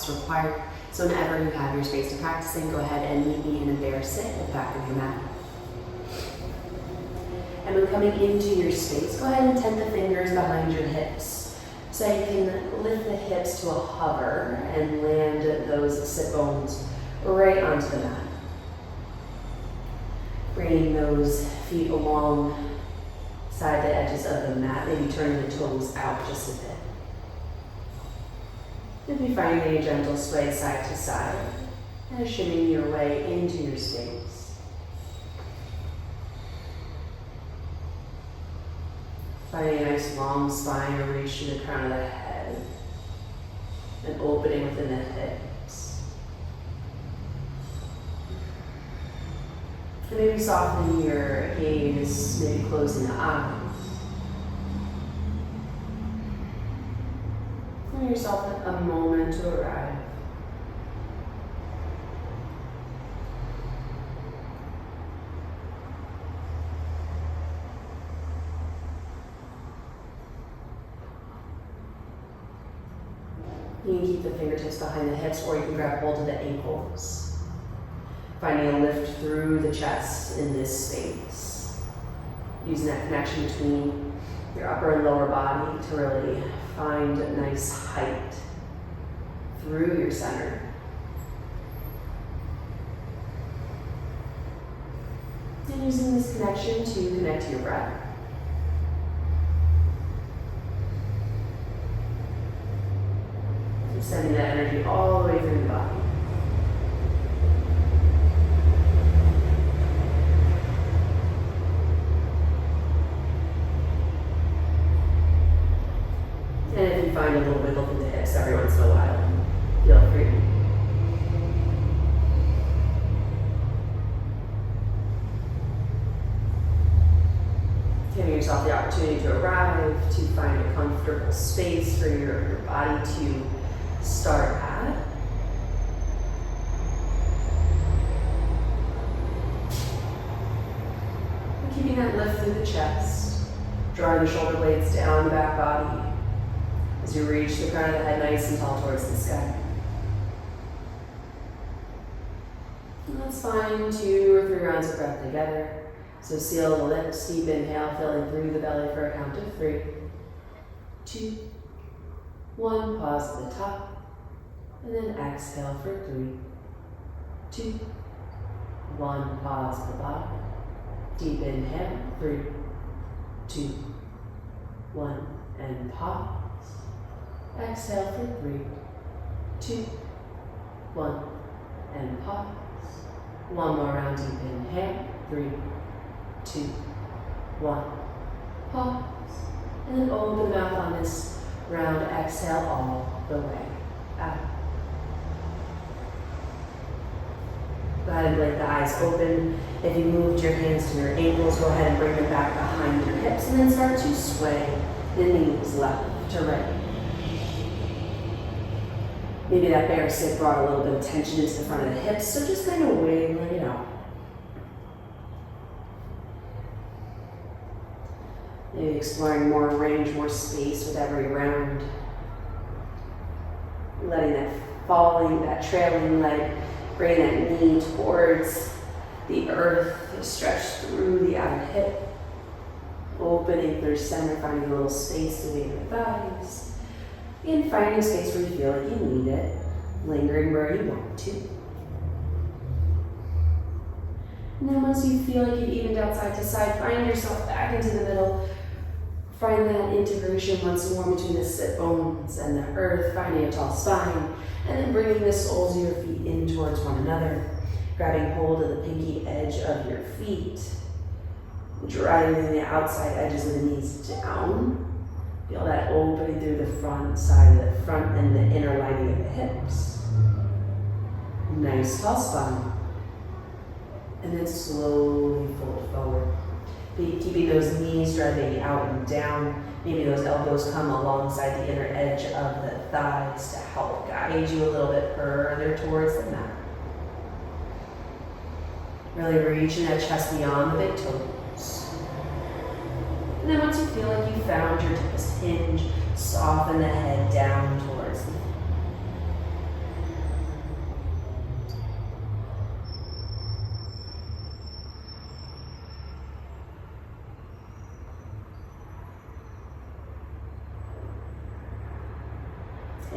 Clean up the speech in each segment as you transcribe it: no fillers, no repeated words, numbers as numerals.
is required. So whenever you have your space to practice in, go ahead and meet me in a bear sit at the back of your mat. And when coming into your space, go ahead and tent the fingers behind your hips. So you can lift the hips to a hover and land those sit bones right onto the mat. Bringing those feet alongside the edges of the mat, maybe turning the toes out just a bit. Maybe finding a gentle sway side to side and shimmying your way into your space. Finding a nice long spine to reach to the crown of the head and opening within the hips. And maybe softening your gaze, maybe closing the eyes. Give yourself a moment to arrive. You can keep the fingertips behind the hips, or you can grab hold of the ankles. Finding a lift through the chest in this space. Using that connection between your upper and lower body to really find a nice height through your center. And using this connection to connect to your breath. And sending that energy all the way through the body. And if you find a little wiggle through the hips every once in a while, feel free. Giving yourself the opportunity to arrive, to find a comfortable space for your body to start at. And keeping that lift through the chest, drawing the shoulder blades down the back body as you reach the crown of the head nice and tall towards the sky. And that's fine, 2 or 3 rounds of breath together. So seal the lips, deep inhale, filling through the belly for a count of 3, 2, 1, pause at the top, and then exhale for 3, 2, 1, pause at the bottom. Deep inhale, 3, 2, 1, and pause. Exhale for 3, 2, 1, and pause. One more round, deep inhale, 3, 2, 1, pause. And then open the mouth on this round, exhale all the way out. Go ahead and blink the eyes open. If you moved your hands to your ankles, go ahead and bring them back behind your hips and then start to sway the knees left to right. Maybe that bear sit brought a little bit of tension into the front of the hips, so just kind of wiggle it out. Maybe exploring more range, more space with every round. Letting that falling, that trailing leg, bring that knee towards the earth, stretch through the outer hip. Opening through center, finding a little space between your thighs. And finding space where you feel like you need it, lingering where you want to. And then once you feel like you've evened out side to side, find yourself back into the middle. Find that integration once more between the sit bones and the earth, finding a tall spine, and then bringing the soles of your feet in towards one another, grabbing hold of the pinky edge of your feet, driving the outside edges of the knees down. Feel that opening through the front side of the front and the inner lining of the hips. Nice tall spine. And then slowly fold forward. Keeping those knees driving out and down. Maybe those elbows come alongside the inner edge of the thighs to help guide you a little bit further towards the mat. Really reaching that chest beyond the big toes. And then once you feel like you found your deepest hinge, soften the head down towards the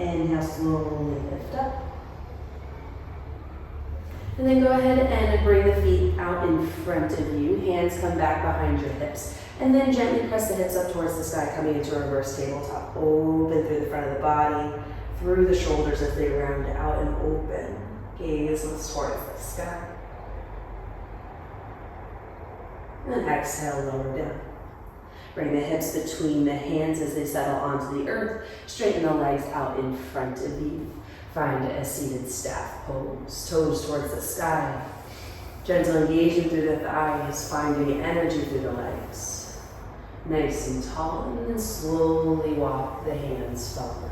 Inhale, slowly lift up. And then go ahead and bring the feet out in front of you. Hands come back behind your hips. And then gently press the hips up towards the sky, coming into a reverse tabletop. Open through the front of the body, through the shoulders as they round out and open. Gaze looks towards the sky. And then exhale, lower down. Bring the hips between the hands as they settle onto the earth. Straighten the legs out in front of you. Find a seated staff pose. Toes towards the sky. Gentle engagement through the thighs. Finding energy through the legs. Nice and tall. And then slowly walk the hands forward.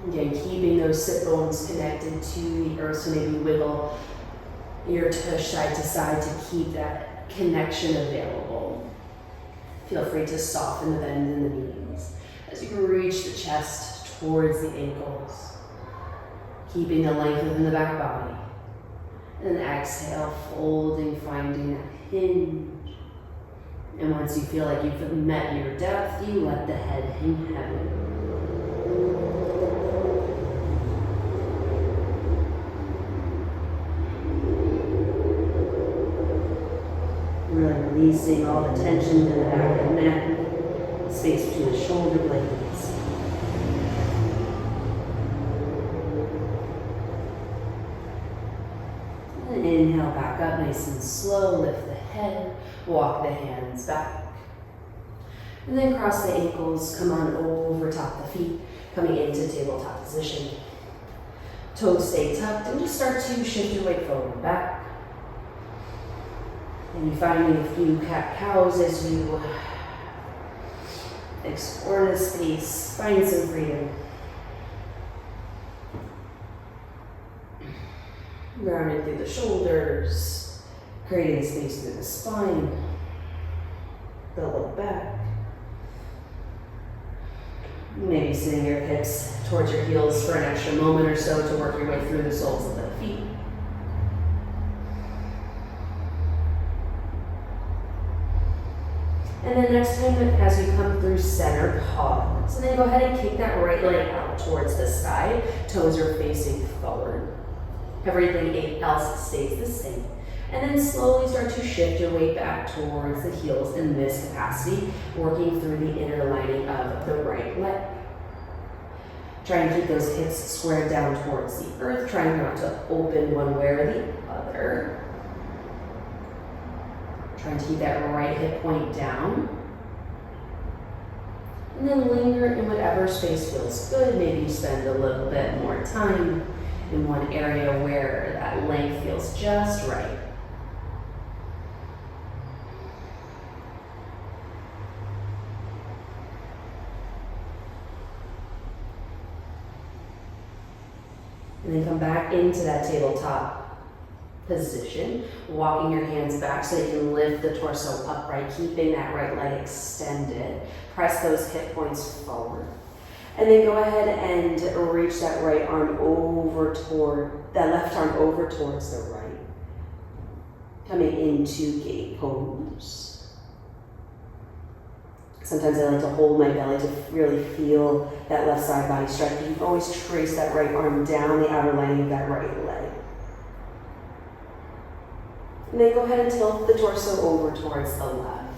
Again, keeping those sit bones connected to the earth. So maybe wiggle your tush side to side to keep that connection available. Feel free to soften the bend in the knees as you reach the chest towards the ankles, keeping the length within the back body. And then exhale, folding, finding that hinge. And once you feel like you've met your depth, you let the head hang heavy. Really releasing all the tension in the back of the neck, space between the shoulder blades. And inhale back up nice and slow, lift the head, walk the hands back. And then cross the ankles, come on over top the feet, coming into tabletop position. Toes stay tucked and just start to shift your weight forward and back. And you finding a few cat-cows as you explore the space, find some freedom. Rounding through the shoulders, creating space through the spine, the low back. Maybe sitting your hips towards your heels for an extra moment or so to work your way through the soles of the feet. And then next time, as you come through center, pause. And then go ahead and kick that right leg out towards the sky. Toes are facing forward. Everything else stays the same. And then slowly start to shift your weight back towards the heels in this capacity, working through the inner lining of the right leg. Try and keep those hips squared down towards the earth, trying not to open one way or the other. Trying to keep that right hip point down. And then linger in whatever space feels good. Maybe you spend a little bit more time in one area where that length feels just right. And then come back into that tabletop position, walking your hands back so you can lift the torso upright, keeping that right leg extended. Press those hip points forward. And then go ahead and reach that right arm over that left arm over towards the right. Coming into gate pose. Sometimes I like to hold my belly to really feel that left side body stretch. You can always trace that right arm down the outer lining of that right leg. And then go ahead and tilt the torso over towards the left.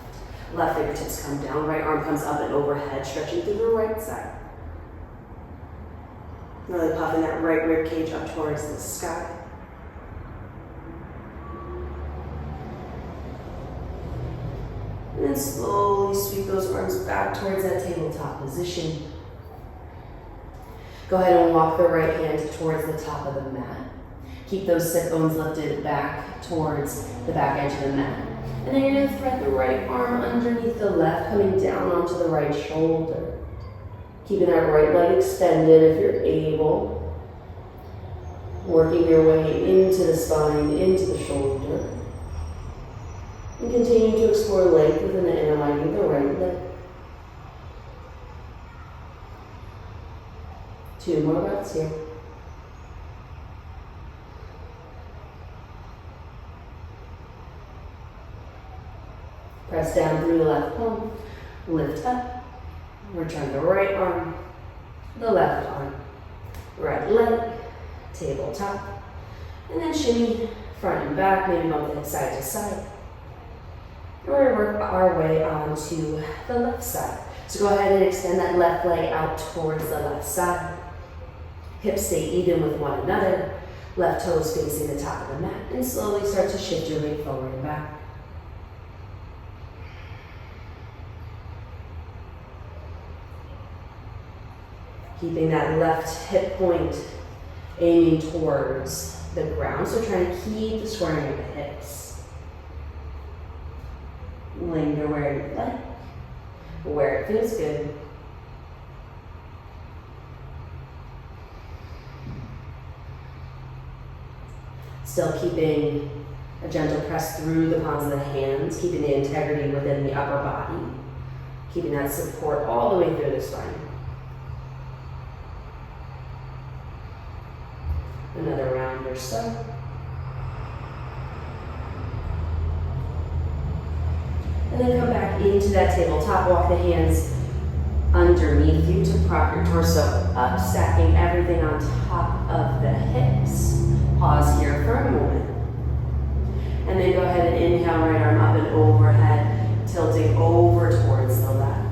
Left fingertips come down, right arm comes up and overhead, stretching through the right side. Really puffing that right rib cage up towards the sky. And then slowly sweep those arms back towards that tabletop position. Go ahead and walk the right hand towards the top of the mat. Keep those sit bones lifted back towards the back edge of the mat. And then you're going to thread the right arm underneath the left, coming down onto the right shoulder. Keeping that right leg extended if you're able. Working your way into the spine, into the shoulder. And continue to explore length within the inner lining of the right leg. 2 more breaths here. Press down through the left palm, lift up, return the right arm, the left arm, right leg, tabletop, and then shimmy front and back, maybe bump it side to side. We're going to work our way onto the left side. So go ahead and extend that left leg out towards the left side. Hips stay even with one another. Left toes facing the top of the mat, and slowly start to shift your weight forward and back. Keeping that left hip point aiming towards the ground, so trying to keep the squaring of the hips. Linger where you like, where it feels good. Still keeping a gentle press through the palms of the hands, keeping the integrity within the upper body, keeping that support all the way through the spine. Another round or so. And then come back into that tabletop. Walk the hands underneath you to prop your torso up, stacking everything on top of the hips. Pause here for a moment. And then go ahead and inhale, right arm up and overhead, tilting over towards the left.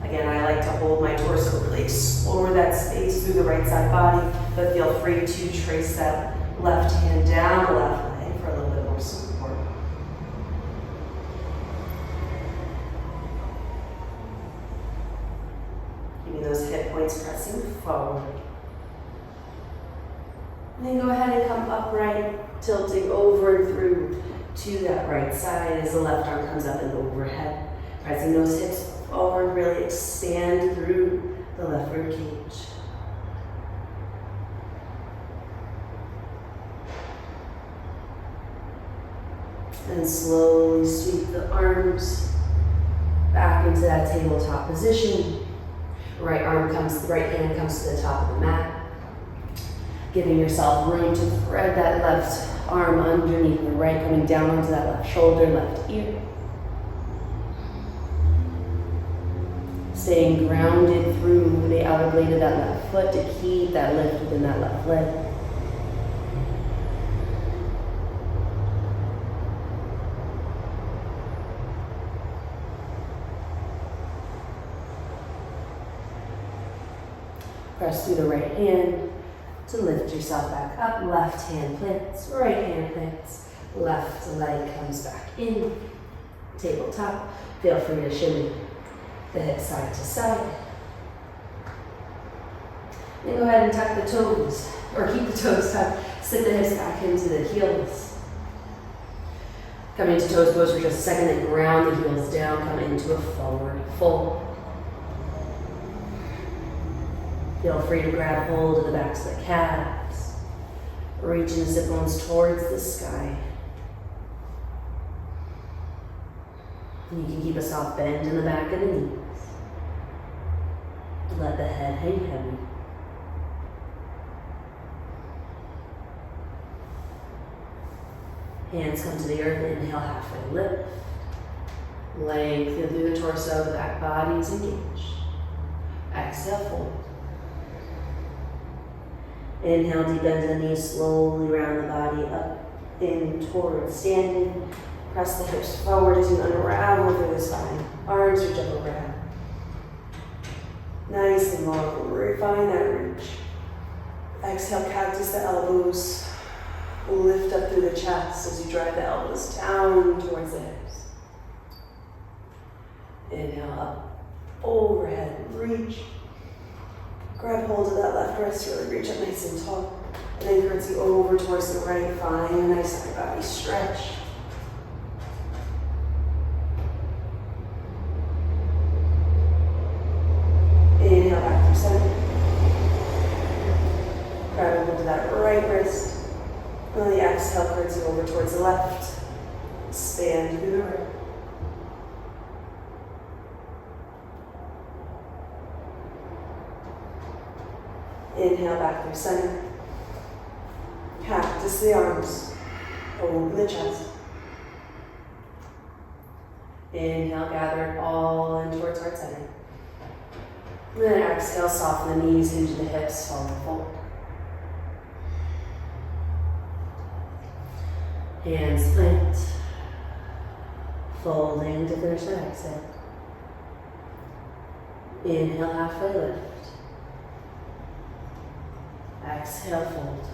Again, I like to hold my torso, really explore that space through the right side body, but feel free to trace that left hand down the left leg for a little bit more support. Keeping those hip points pressing forward. And then go ahead and come upright, tilting over and through to that right side as the left arm comes up and overhead. Pressing those hips forward, really expand through the left rib cage. And slowly sweep the arms back into that tabletop position. Right hand comes to the top of the mat. Giving yourself room to thread that left arm underneath the right, coming down onto that left shoulder, left ear. Staying grounded through the outer blade of that left foot to keep that lift within that left leg. Press through the right hand to lift yourself back up. Left hand plants, right hand plants. Left leg comes back in. Tabletop. Feel free to shimmy the hips side to side. Then go ahead and tuck the toes, or keep the toes tucked. Sit the hips back into the heels. Come into toes pose for just a second, then ground the heels down. Come into a forward fold. Feel free to grab hold of the backs of the calves. Reaching the sit bones towards the sky. And you can keep a soft bend in the back of the knees. Let the head hang heavy. Hands come to the earth, inhale, halfway lift. Lengthen through the torso, the back body is engaged. Exhale, fold. Inhale, deep bend the knees, slowly round the body up, in towards standing. Press the hips forward as you unravel through the spine. Arms are double grab. Nice and long, refine that reach. Exhale, cactus the elbows. Lift up through the chest as you drive the elbows down towards the hips. Inhale up, overhead, reach. Grab hold of that left wrist, really reach up nice and tall. And then curtsy over towards the right, find a nice side body stretch. Inhale back through center. Grab hold of that right wrist. And then the exhale, curtsy over towards the left. Expand through the right. Inhale back through center. Cactus the arms. Open the chest. Inhale, gather it all in towards heart center. And then exhale, soften the knees into the hips, forward fold. Hands plant. Fold in to finish that exhale. Inhale, halfway lift. Exhale, fold.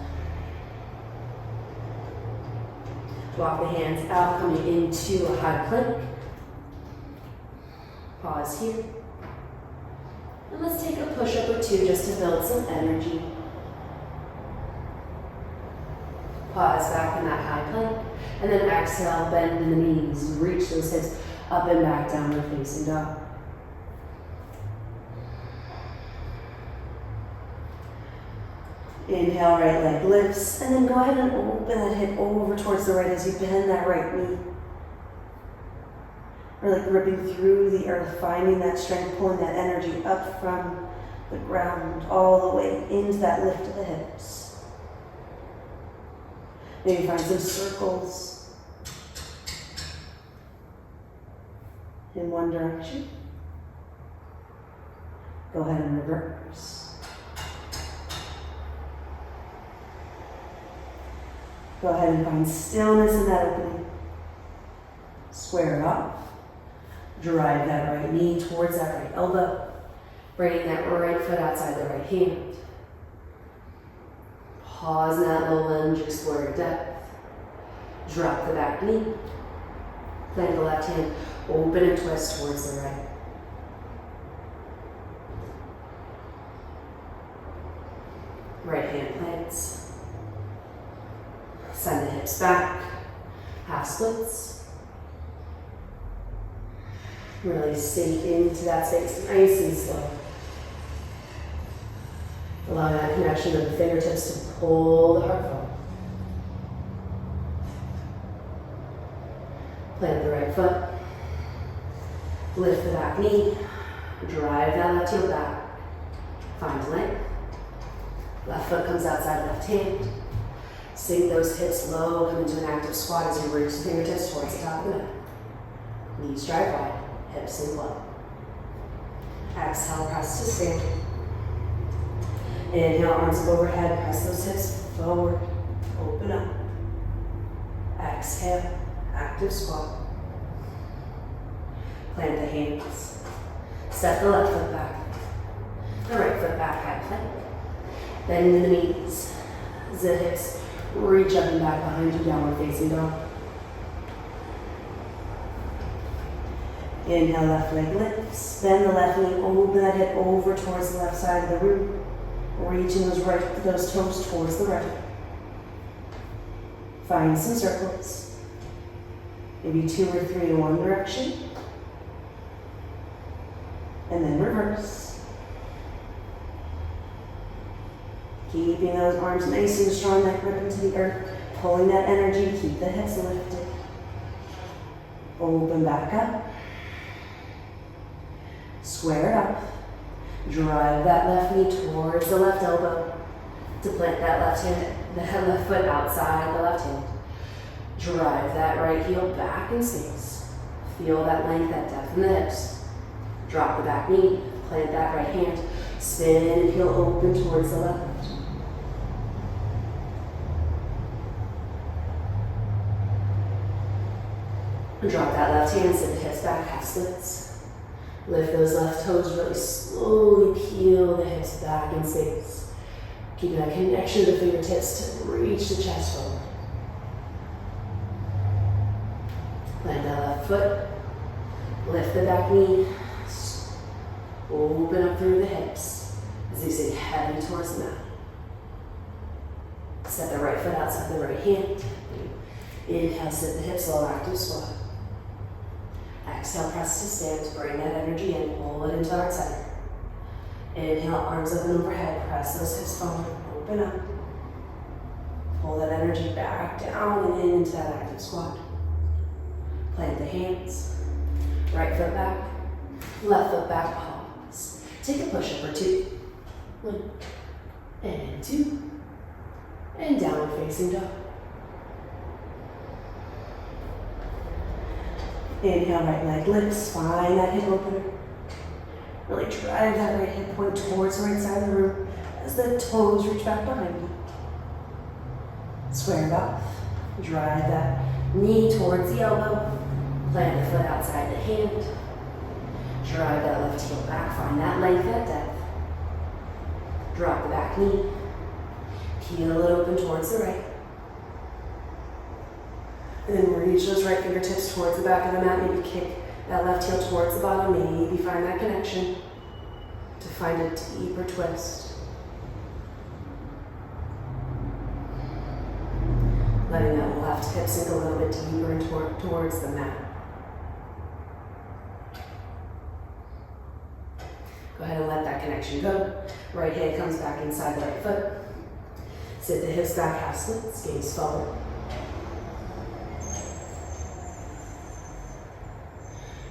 Walk the hands out, coming into a high plank. Pause here. And let's take a push-up or two just to build some energy. Pause back in that high plank. And then exhale, bend in the knees. Reach those hips up and back, downward facing dog. Inhale, right leg lifts, and then go ahead and open that hip over towards the right as you bend that right knee. Really gripping through the earth, finding that strength, pulling that energy up from the ground all the way into that lift of the hips. Maybe find some circles in one direction. Go ahead and reverse. Go ahead and find stillness in that opening. Square it off. Drive that right knee towards that right elbow. Bringing that right foot outside the right hand. Pause in that low lunge, explore your depth. Drop the back knee. Plant the left hand, open and twist towards the right. Right hand plants. Send the hips back, half splits. Really sink into that space, nice and slow. Allow that connection of the fingertips to pull the heart forward. Plant the right foot. Lift the back knee. Drive that left heel back. Find length. Left foot comes outside left hand. Sink those hips low, come into an active squat as you reach the fingertips towards the top of the mat. Knees drive wide, hips sink low. Exhale, press to stand. Inhale, arms up overhead, press those hips forward, open up. Exhale, active squat. Plant the hands. Step the left foot back. The right foot back, high plank. Bend the knees. The hips reach up and back behind you, downward facing dog. Inhale, left leg lifts. Bend the left knee, open that hip over towards the left side of the room. Reaching those toes towards the right. Find some circles. Maybe 2 or 3 in one direction. And then reverse. Keeping those arms nice and strong, that grip into the earth. Pulling that energy, keep the hips lifted. Open back up. Square it up. Drive that left knee towards the left elbow to plant that left hand, the left foot outside the left hand. Drive that right heel back and stays. Feel that length, that depth in the hips. Drop the back knee, plant that right hand, spin and heel open towards the left. Drop that left hand, sit the hips back, half splits. Lift those left toes, really slowly peel the hips back in space. Keeping that connection to the fingertips to reach the chest forward. Plant that left foot. Lift the back knee. Open up through the hips as you sink heavy towards the mat. Set the right foot outside the right hand. Inhale, sit the hips, low active squat. Exhale, press to stand, bring that energy in, pull it into heart center. Inhale, arms up and overhead, press those hips forward, open up. Pull that energy back down and into that active squat. Plant the hands, right foot back, left foot back, pause. Take a push-up or 2. 1, and 2, and downward facing dog. Inhale, right leg lifts, find that hip opener. Really drive that right hip point towards the right side of the room as the toes reach back behind you. Square it off. Drive that knee towards the elbow. Plant the foot outside the hand. Drive that left heel back. Find that length, that depth. Drop the back knee. Peel it open towards the right. And then reach those right fingertips towards the back of the mat. Maybe kick that left heel towards the bottom. Maybe find that connection to find a deeper twist. Letting that left hip sink a little bit deeper and towards the mat. Go ahead and let that connection go. Right hand comes back inside the right foot. Sit the hips back, half splits, gaze forward.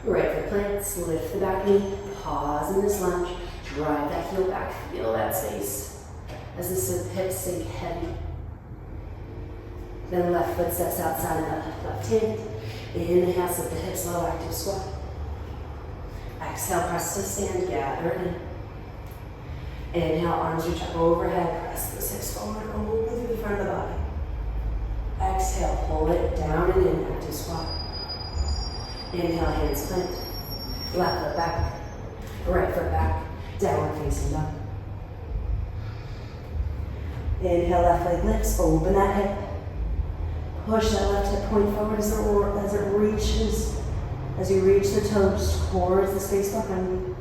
Right foot plants, lift the back knee, pause in this lunge, drive that heel back, feel that space as the hips sink heavy. Then left foot steps outside of the left hand. Inhale, slip the hips low, active squat. Exhale, press to stand, gather it in. Inhale, arms reach up overhead, press those hips forward, open through the front of the body. Exhale, pull it down and in, active squat. Inhale, hands plant. Left foot back, right foot back, downward facing dog. Inhale, left leg lifts, open that hip. Push that left hip point forward as it reaches, as you reach the toes towards the space behind you.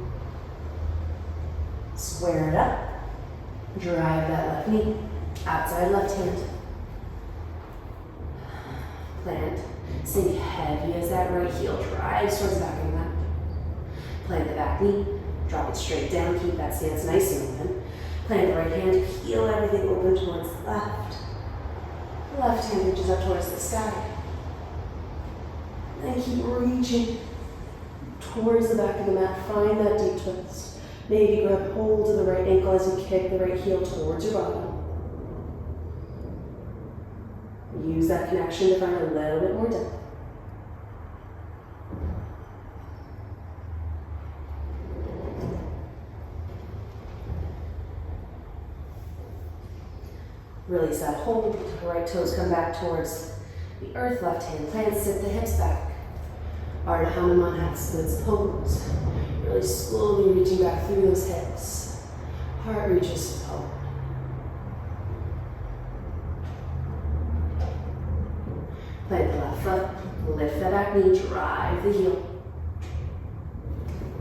Square it up. Drive that left knee, outside left hand. Plant. Sink heavy as that right heel drives towards the back of the mat. Plant the back knee, drop it straight down, keep that stance nice and open. Plant the right hand, peel everything open towards the left. Left hand reaches up towards the sky. And keep reaching towards the back of the mat. Find that deep twist. Maybe grab hold of the right ankle as you kick the right heel towards your bottom. Use that connection to find a little bit more depth. Release that hold. Right toes come back towards the earth. Left hand plants, sit the hips back. Ardha Hanuman half splits pose. Really slowly reaching back through those hips. Heart reaches forward. Plant the left foot. Lift the back knee. Drive the heel.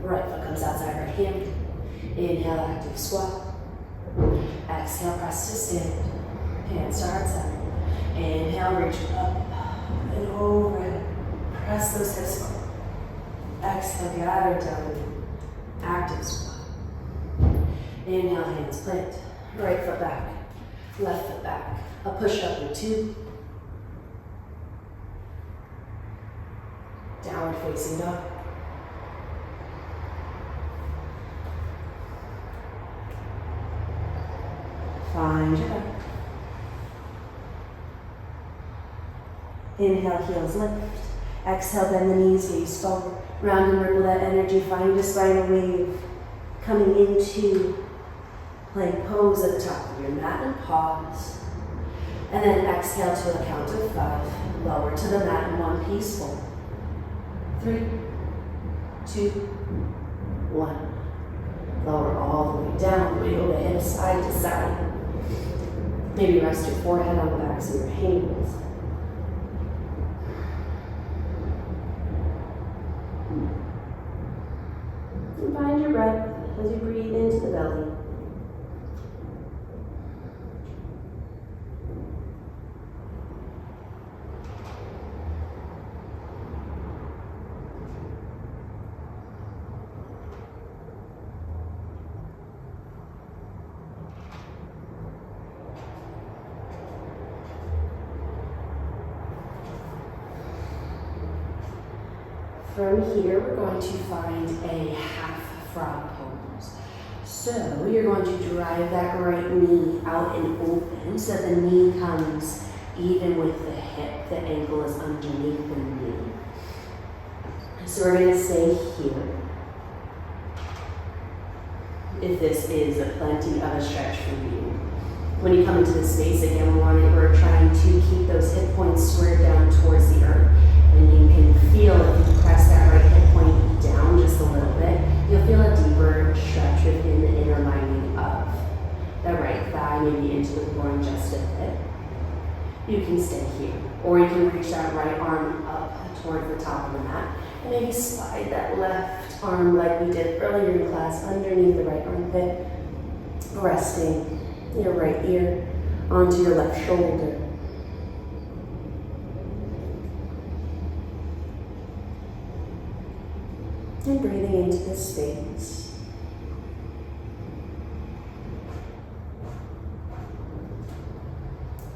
Right foot comes outside right hand. Inhale, active squat. Exhale, press to stand. Hands to heart center. Inhale, reach up and overhead. Press those hips forward. Exhale, gather down. Active squat. Inhale, hands plant. Right foot back. Left foot back. A push up in 2. Downward facing dog. Find your back. Inhale, heels lift. Exhale, bend the knees, gaze forward. Round and ripple that energy. Find a spinal wave coming into plank pose at the top of your mat and pause. And then exhale to a count of 5. Lower to the mat in one piece. 4, 3, 2, 1. Lower all the way down. Wiggle the hips side to side. Maybe rest your forehead on the backs of your hands. And find your breath as you breathe into the belly. From here, we're going to find a half frog pose. So you're going to drive that right knee out and open so the knee comes even with the hip. The ankle is underneath the knee. So we're going to stay here. if this is plenty of a stretch for you. When you come into this space again, we're trying to keep those hip points squared down towards the earth. And you can feel if you press that right hip point down just a little bit, you'll feel a deeper stretch within the inner lining of the right thigh, maybe into the groin just a bit. You can stay here, or you can reach that right arm up toward the top of the mat, and maybe slide that left arm like we did earlier in class underneath the right armpit, resting your right ear onto your left shoulder. And breathing into this space.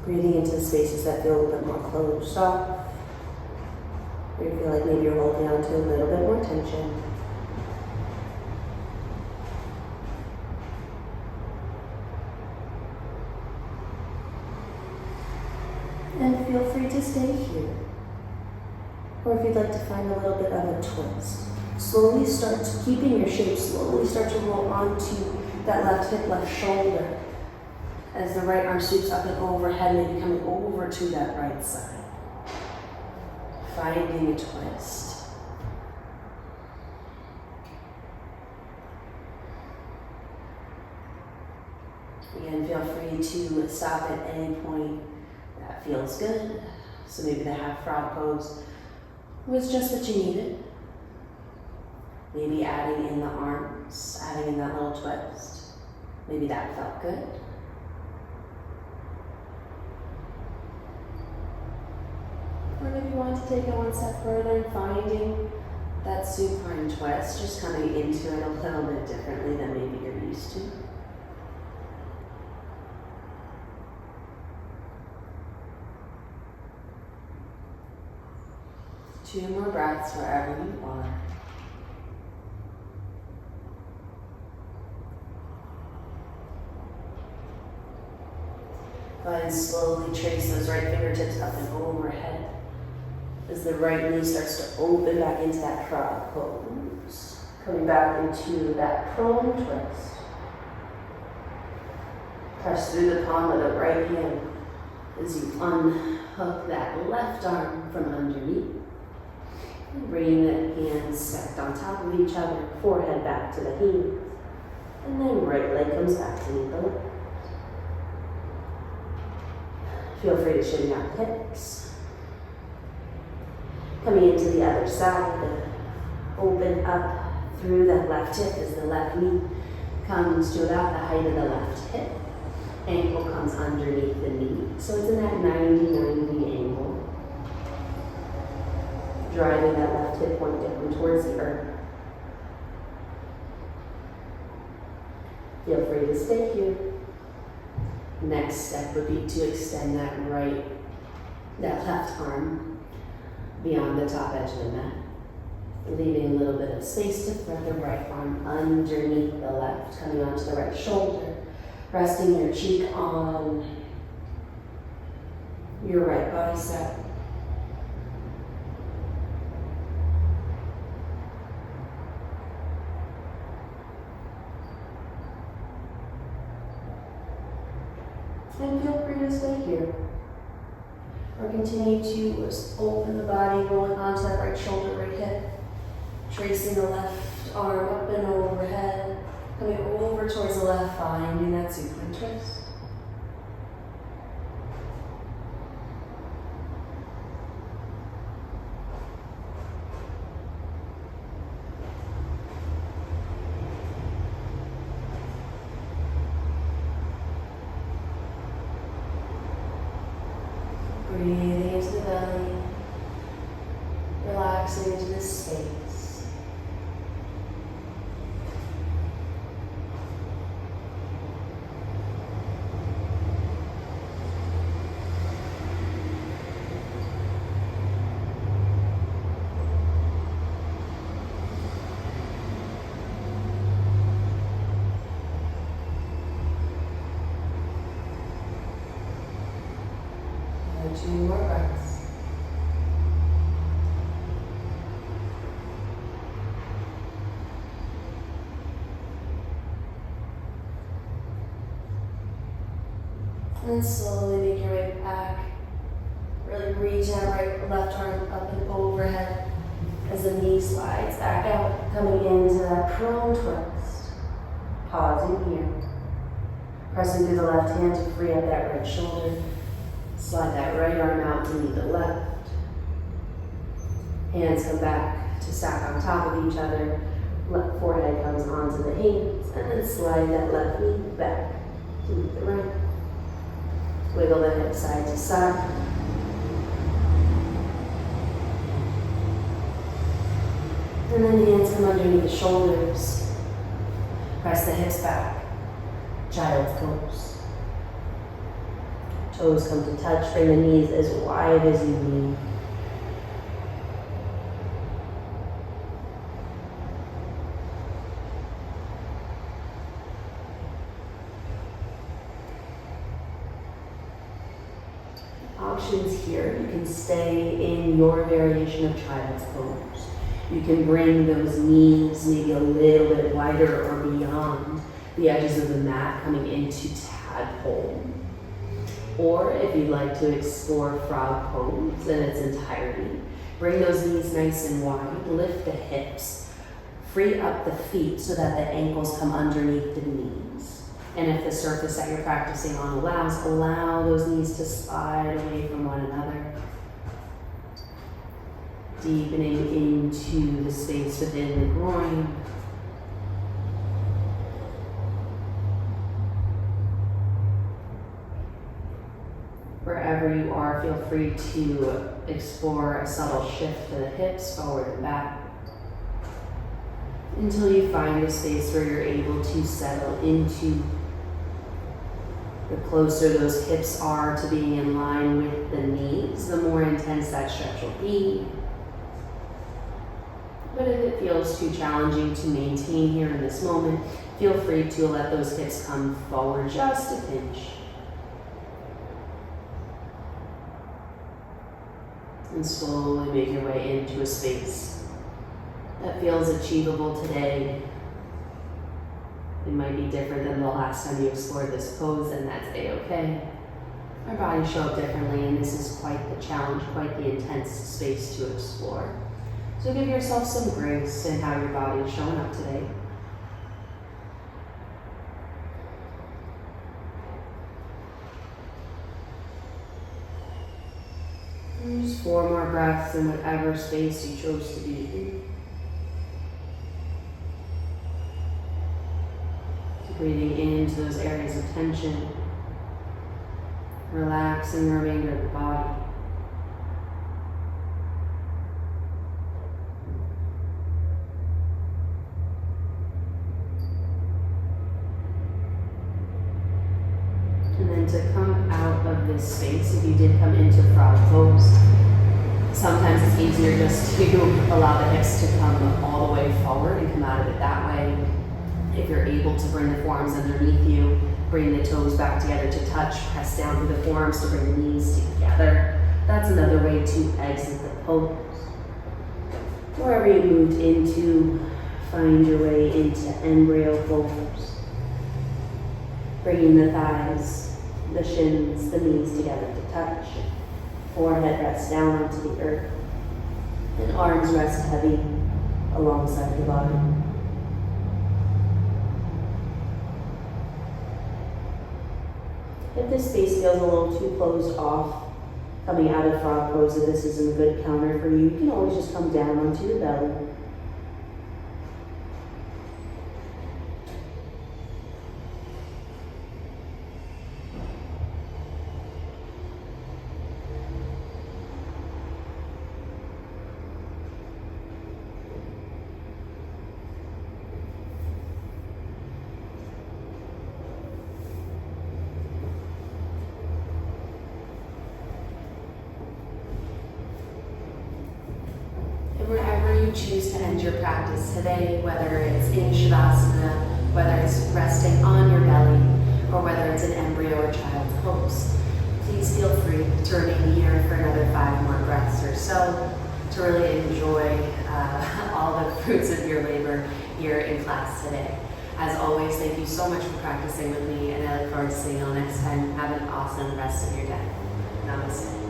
Breathing into the spaces that feel a little bit more closed off. Where you feel like maybe you're holding on to a little bit more tension. And feel free to stay here. Or if you'd like to find a little bit of a twist. Slowly start keeping your shape, slowly start to roll onto that left hip, left shoulder. As the right arm sweeps up and overhead, maybe coming over to that right side. Finding a twist. Again, feel free to stop at any point that feels good. So maybe the half frog pose was just what you needed. Maybe adding in the arms, adding in that little twist. Maybe that felt good. Or maybe you want to take it one step further and finding that supine twist, just coming into it a little bit differently than maybe you're used to. Two more breaths wherever you are. Go ahead and slowly trace those right fingertips up and overhead as the right knee starts to open back into that frog pose. Coming back into that prone twist. Press through the palm of the right hand as you unhook that left arm from underneath. And bring the hands stacked on top of each other, forehead back to the heels. And then right leg comes back to meet the left. Feel free to shimmy out the hips. Coming into the other side, open up through that left hip as the left knee comes to about the height of the left hip. Ankle comes underneath the knee. So it's in that 90-90 angle. Driving that left hip point down towards the earth. Feel free to stay here. Next step would be to extend that left arm beyond the top edge of the mat, leaving a little bit of space to thread the right arm underneath the left, coming onto the right shoulder, resting your cheek on your right bicep. And feel free to stay here. Or continue to open the body, rolling onto that right shoulder, right hip. Tracing the left arm up and overhead. Coming over towards the left, finding that supine twist. Breathing into the belly, relaxing into this space. Two more breaths. then slowly make your way back. Really reach that right, left arm up and overhead as the knee slides back out, coming into that prone twist. Pausing here. Pressing through the left hand to free up that right shoulder. Slide that right arm out to meet the left. Hands come back to stack on top of each other. Left forehead comes onto the hands, and then slide that left knee back to meet the right. Wiggle the hip side to side. And then hands come underneath the shoulders. Press the hips back. Child's pose. Toes come to touch. Bring the knees as wide as you need. Options here. You can stay in your variation of child's pose. You can bring those knees maybe a little bit wider or beyond the edges of the mat, coming into tadpole. Or if you'd like to explore frog pose in its entirety, bring those knees nice and wide, lift the hips, free up the feet so that the ankles come underneath the knees. And if the surface that you're practicing on allows, allow those knees to slide away from one another. Deepening into the space within the groin. Wherever you are, feel free to explore a subtle shift to the hips, forward and back, until you find a space where you're able to settle into. The closer those hips are to being in line with the knees, the more intense that stretch will be. But if it feels too challenging to maintain here in this moment, feel free to let those hips come forward just a pinch. And slowly make your way into a space that feels achievable today. It might be different than the last time you explored this pose, and that's a-okay. Our bodies show up differently, and this is quite the challenge, quite the intense space to explore. So give yourself some grace in how your body is showing up today. And just 4 more breaths in whatever space you chose to be in. Breathing into those areas of tension, relaxing the remainder of the body. And then to come out of this space, if you did come into frog pose, sometimes it's easier just to allow the hips to come all the way forward and come out of it that way. If you're able to bring the forearms underneath you, bring the toes back together to touch, press down through the forearms to bring the knees together. That's another way to exit the pose. Wherever you moved into, find your way into embryo pose. Bringing the thighs, the shins, the knees together to touch. Forehead rests down onto the earth. And arms rest heavy alongside the body. If this space feels a little too closed off, coming out of frog pose, if this isn't a good counter for you, you can always just come down onto your belly. Wherever you choose to end your practice today, whether it's in Shavasana, whether it's resting on your belly, or whether it's an embryo or child's pose, please feel free to remain here for another 5 more breaths or so to really enjoy all the fruits of your labor here in class today. As always, thank you so much for practicing with me, and I look forward to seeing you all next time. Have an awesome rest of your day. Namaste.